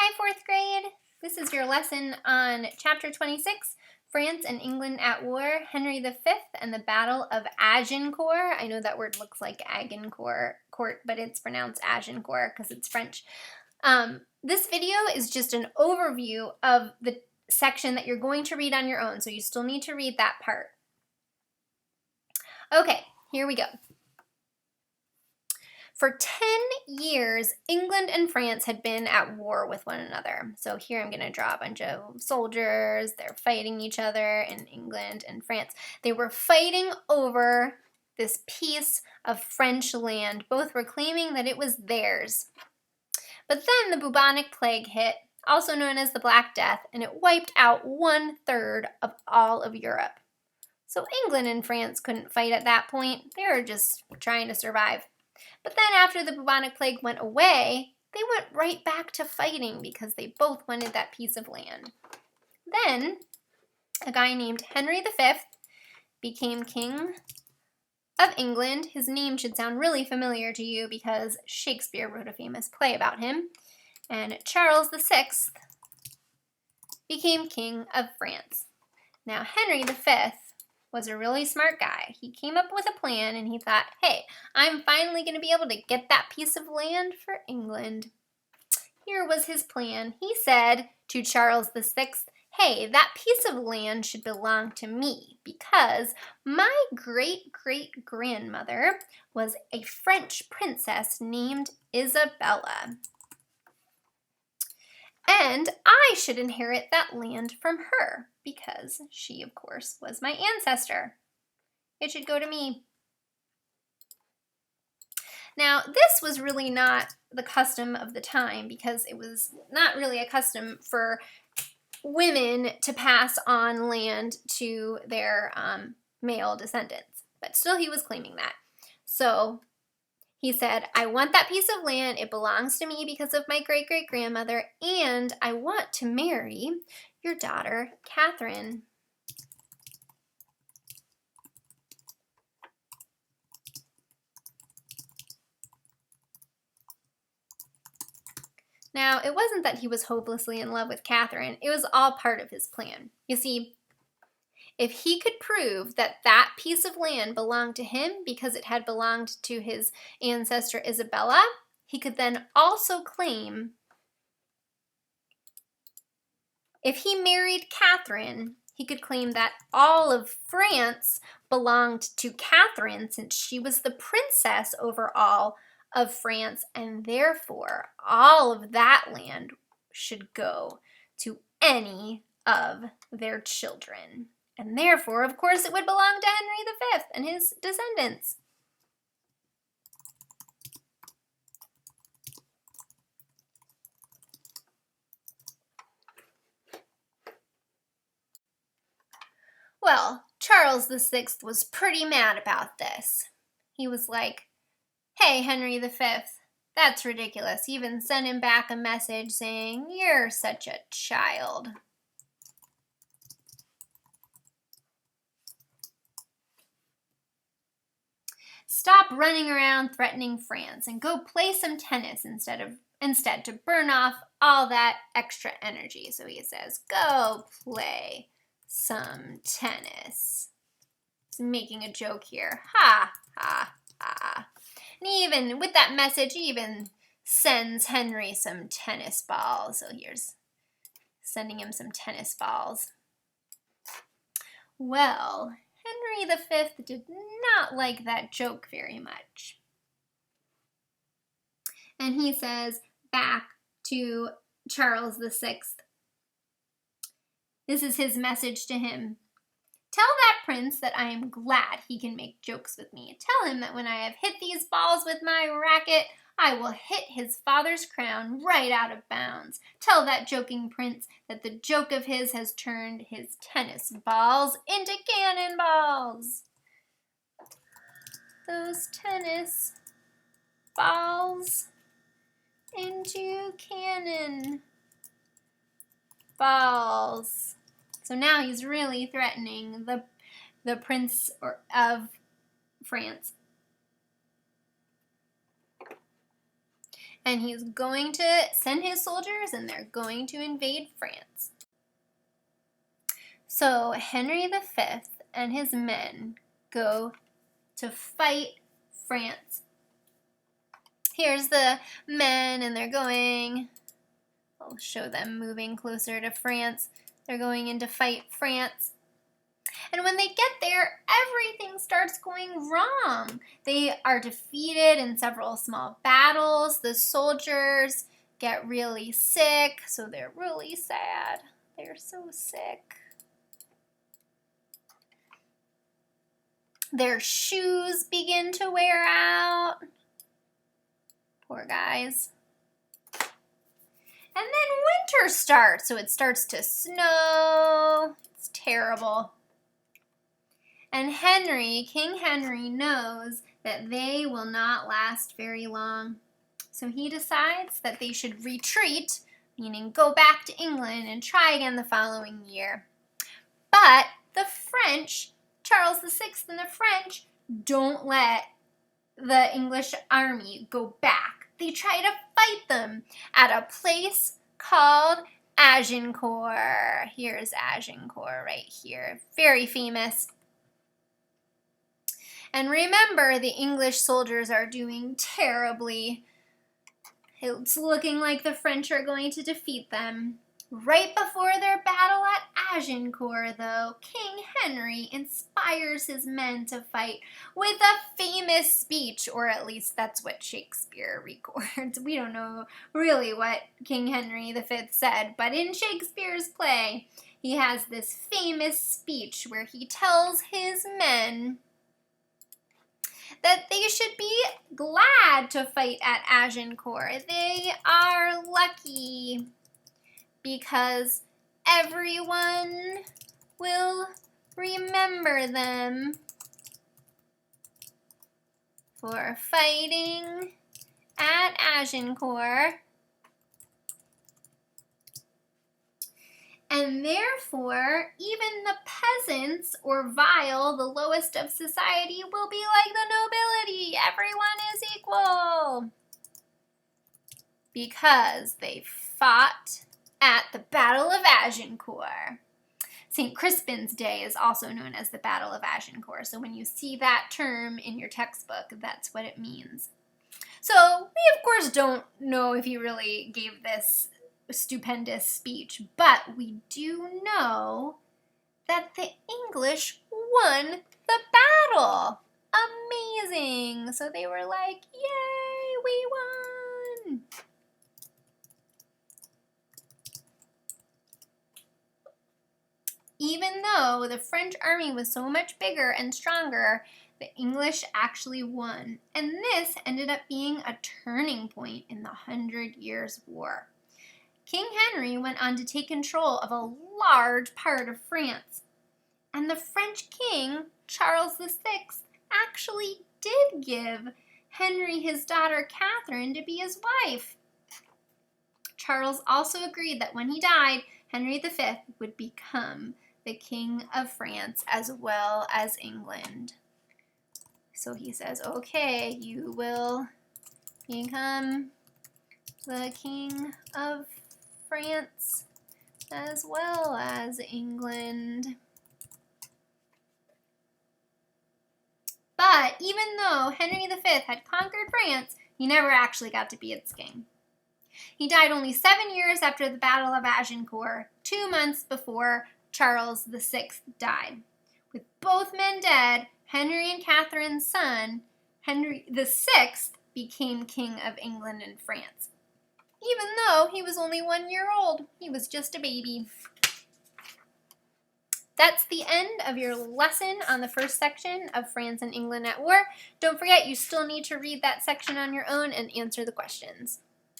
Hi, 4th grade. This is your lesson on Chapter 26, France and England at War, Henry V and the Battle of Agincourt. I know that word looks like Agincourt, but it's pronounced Agincourt because it's French. This video is just an overview of the section that you're going to read on your own, so you still need to read that part. Okay, here we go. For 10 years, England and France had been at war with one another. So here I'm going to draw a bunch of soldiers. They're fighting each other in England and France. They were fighting over this piece of French land. Both were claiming that it was theirs. But then the bubonic plague hit, also known as the Black Death, and it wiped out 1/3 of all of Europe. So England and France couldn't fight at that point. They were just trying to survive. But then after the bubonic plague went away, they went right back to fighting because they both wanted that piece of land. Then a guy named Henry V became king of England. His name should sound really familiar to you because Shakespeare wrote a famous play about him. And Charles VI became king of France. Now Henry V was a really smart guy. He came up with a plan and he thought, hey, I'm finally going to be able to get that piece of land for England. Here was his plan. He said to Charles VI, hey, that piece of land should belong to me because my great-great-grandmother was a French princess named Isabella. And I should inherit that land from her because she, of course, was my ancestor. It should go to me. Now, this was really not the custom of the time because it was not really a custom for women to pass on land to their male descendants. But still, he was claiming that. So he said, I want that piece of land. It belongs to me because of my great-great-grandmother, and I want to marry your daughter, Catherine. Now, it wasn't that he was hopelessly in love with Catherine. It was all part of his plan. You see, if he could prove that that piece of land belonged to him because it had belonged to his ancestor Isabella, he could then also claim, if he married Catherine, he could claim that all of France belonged to Catherine since she was the princess over all of France, and therefore all of that land should go to any of their children. And therefore, of course, it would belong to Henry V and his descendants. Well, Charles VI was pretty mad about this. He was like, hey, Henry V, that's ridiculous. He even sent him back a message saying, you're such a child. Stop running around threatening France and go play some tennis instead to burn off all that extra energy. So he says, go play some tennis. He's making a joke here. Ha, ha, ha. And even with that message, he even sends Henry some tennis balls. So here's sending him some tennis balls. Well, Henry V did not like that joke very much. And he says back to Charles VI, this is his message to him. Tell that prince that I am glad he can make jokes with me. Tell him that when I have hit these balls with my racket, I will hit his father's crown right out of bounds. Tell that joking prince that the joke of his has turned his tennis balls into cannonballs. Those tennis balls into cannon balls. So now he's really threatening the prince of France. and he's going to send his soldiers, and they're going to invade France. So Henry V and his men go to fight France. Here's the men, and they're going, I'll show them moving closer to France. They're going in to fight France. And when they get there, everything starts going wrong. They are defeated in several small battles. The soldiers get really sick, so they're really sad. They're so sick. Their shoes begin to wear out. Poor guys. And then winter starts, so it starts to snow. It's terrible. And King Henry knows that they will not last very long. So he decides that they should retreat, meaning go back to England and try again the following year. But the French, Charles VI and the French, don't let the English army go back. They try to fight them at a place called Agincourt. Here's Agincourt right here. Very famous. And remember, the English soldiers are doing terribly. It's looking like the French are going to defeat them. Right before their battle at Agincourt, though, King Henry inspires his men to fight with a famous speech, or at least that's what Shakespeare records. We don't know really what King Henry V said, but in Shakespeare's play, he has this famous speech where he tells his men that they should be glad to fight at Agincourt. They are lucky because everyone will remember them for fighting at Agincourt. And therefore, even the peasants, or vile, the lowest of society, will be like the nobility. Everyone is equal. Because they fought at the Battle of Agincourt. St. Crispin's Day is also known as the Battle of Agincourt. So when you see that term in your textbook, that's what it means. So we, of course, don't know if he really gave this stupendous speech, but we do know that the English won the battle. Amazing. So they were like, yay, we won. Even though the French army was so much bigger and stronger, the English actually won. And this ended up being a turning point in the 100 Years' War. King Henry went on to take control of a large part of France. And the French king, Charles VI, actually did give Henry his daughter Catherine to be his wife. Charles also agreed that when he died, Henry V would become the King of France as well as England. So he says, okay, you will become the King of France as well as England. But even though Henry V had conquered France, he never actually got to be its king. He died only 7 years after the Battle of Agincourt, 2 months before Charles VI died. With both men dead, Henry and Catherine's son, Henry VI, became King of England and France. Even though he was only 1 year old, he was just a baby. That's the end of your lesson on the first section of France and England at War. Don't forget, you still need to read that section on your own and answer the questions.